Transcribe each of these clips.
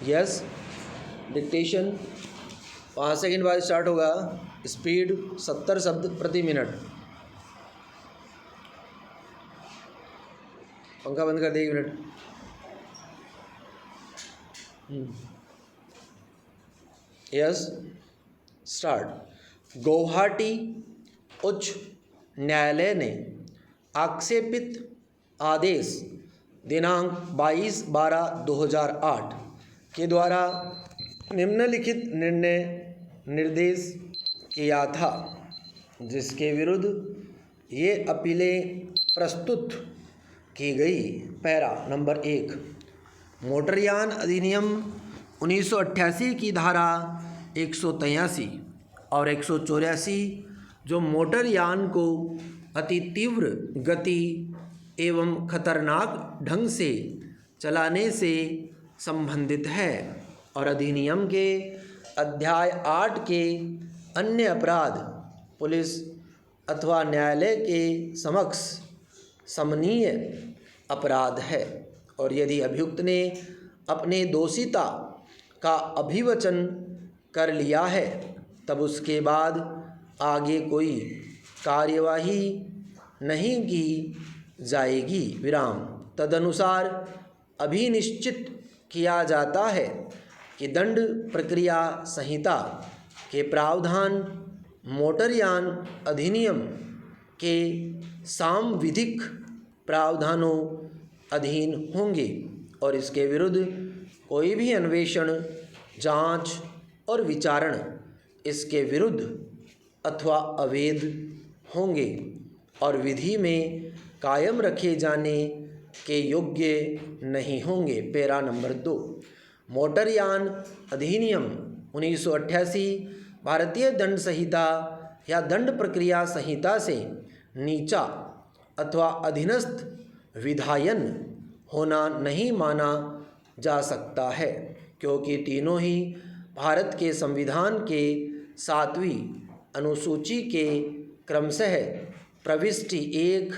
Yes. Dictation 5 second बाद start होगा। Speed 70 शब्द प्रति मिनट। पंखा बंद कर दे 1 मिनट। Yes, start. गुवाहाटी उच्च न्यायालय ने आक्षेपित आदेश दिनांक 22/12/2008 के द्वारा निम्नलिखित निर्णय निर्देश किया था, जिसके विरुद्ध ये अपीलें प्रस्तुत की गई। पैरा नंबर 1, मोटरयान अधिनियम 1988 की धारा 183 और 184 जो मोटरयान को अति तीव्र गति एवं खतरनाक ढंग से चलाने से संबंधित है, और अधिनियम के अध्याय 8 के अन्य अपराध पुलिस अथवा न्यायालय के समक्ष समनीय अपराध है, और यदि अभियुक्त ने अपने दोषिता का अभिवचन कर लिया है तब उसके बाद आगे कोई कार्यवाही नहीं की जाएगी। विराम। तदनुसार अभिनिश्चित किया जाता है कि दंड प्रक्रिया संहिता के प्रावधान मोटरयान अधिनियम के सांविधिक प्रावधानों अधीन होंगे और इसके विरुद्ध कोई भी अन्वेषण, जांच और विचारण इसके विरुद्ध अथवा अवैध होंगे और विधि में कायम रखे जाने के योग्य नहीं होंगे। पैरा नंबर 2, मोटरयान अधिनियम 1988 भारतीय दंड संहिता या दंड प्रक्रिया संहिता से नीचा अथवा अधीनस्थ विधायन होना नहीं माना जा सकता है, क्योंकि तीनों ही भारत के संविधान के 7वीं अनुसूची के क्रमशः प्रविष्टि 1,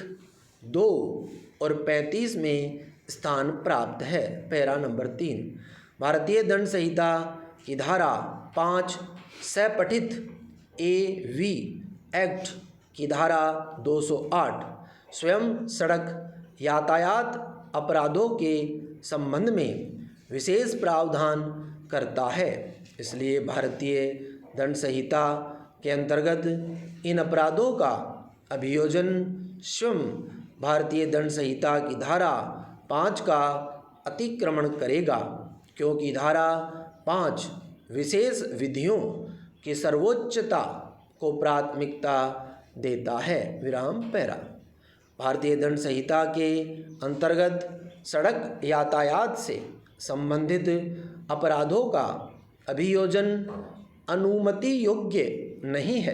2 और 35 में स्थान प्राप्त है। पैरा नंबर 3, भारतीय दंड संहिता की धारा 5 सपठित AV एक्ट की धारा 208 स्वयं सड़क यातायात अपराधों के संबंध में विशेष प्रावधान करता है। इसलिए भारतीय दंड संहिता के अंतर्गत इन अपराधों का अभियोजन स्वयं भारतीय दंड संहिता की धारा 5 का अतिक्रमण करेगा, क्योंकि धारा 5 विशेष विधियों की सर्वोच्चता को प्राथमिकता देता है। विराम। पैरा। भारतीय दंड संहिता के अंतर्गत सड़क यातायात से संबंधित अपराधों का अभियोजन अनुमति योग्य नहीं है,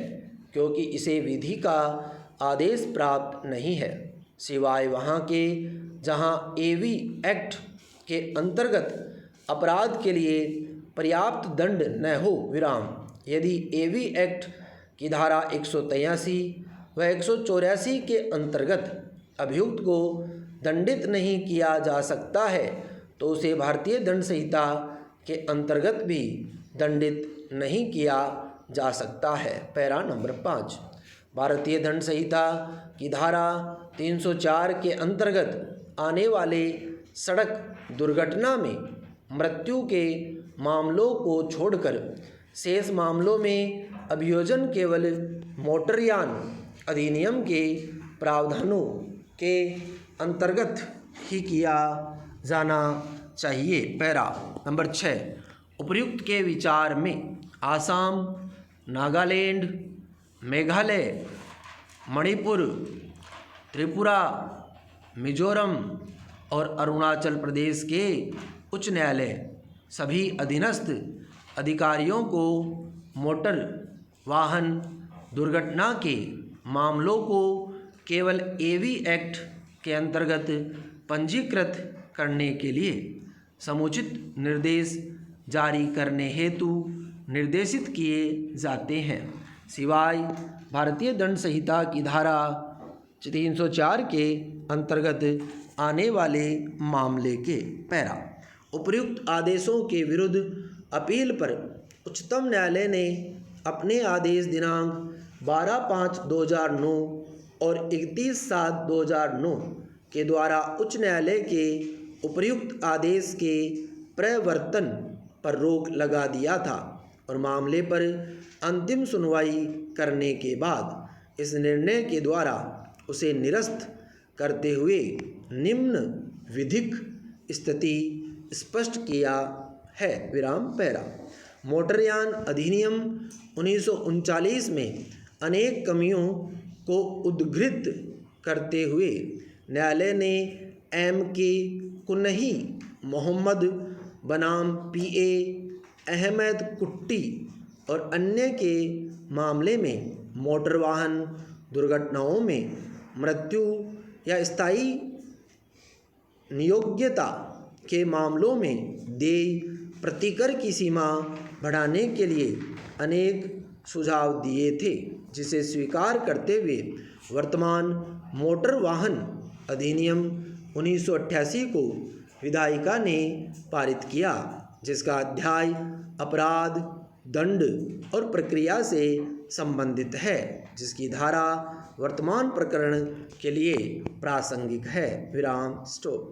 क्योंकि इसे विधि का आदेश प्राप्त नहीं है, सिवाय वहाँ के जहाँ AV एक्ट के अंतर्गत अपराध के लिए पर्याप्त दंड न हो। विराम। यदि AV एक्ट की धारा 183 व 184 के अंतर्गत अभियुक्त को दंडित नहीं किया जा सकता है तो उसे भारतीय दंड संहिता के अंतर्गत भी दंडित नहीं किया जा सकता है। पैरा नंबर 5, भारतीय दंड संहिता की धारा 304 के अंतर्गत आने वाले सड़क दुर्घटना में मृत्यु के मामलों को छोड़कर शेष मामलों में अभियोजन केवल मोटरयान अधिनियम के प्रावधानों के अंतर्गत ही किया जाना चाहिए। पैरा नंबर 6, उपर्युक्त के विचार में आसाम, नागालैंड, मेघालय, मणिपुर, त्रिपुरा, मिजोरम और अरुणाचल प्रदेश के उच्च न्यायालय सभी अधीनस्थ अधिकारियों को मोटर वाहन दुर्घटना के मामलों को केवल AV एक्ट के अंतर्गत पंजीकृत करने के लिए समुचित निर्देश जारी करने हेतु निर्देशित किए जाते हैं, सिवाय भारतीय दंड संहिता की धारा 304 के अंतर्गत आने वाले मामले के। पैरा। उपर्युक्त आदेशों के विरुद्ध अपील पर उच्चतम न्यायालय ने अपने आदेश दिनांक 12/5/2009 और 31/7/2009 के द्वारा उच्च न्यायालय के उपर्युक्त आदेश के प्रवर्तन पर रोक लगा दिया था और मामले पर अंतिम सुनवाई करने के बाद इस निर्णय के द्वारा उसे निरस्त करते हुए निम्न विधिक स्थिति स्पष्ट किया है। विराम पैरा। मोटरयान अधिनियम 1939 में अनेक कमियों को उद्धृत करते हुए न्यायालय ने M.K. कुन्ही, मोहम्मद बनाम P.A. अहमद कुट्टी और अन्य के मामले में मोटर वाहन दुर्घटनाओं में मृत्यु या स्थायी नियोग्यता के मामलों में देय प्रतिकर की सीमा बढ़ाने के लिए अनेक सुझाव दिए थे, जिसे स्वीकार करते हुए वर्तमान मोटर वाहन अधिनियम 1988 को विधायिका ने पारित किया, जिसका अध्याय अपराध, दंड और प्रक्रिया से संबंधित है, जिसकी धारा वर्तमान प्रकरण के लिए प्रासंगिक है। विराम स्टॉप।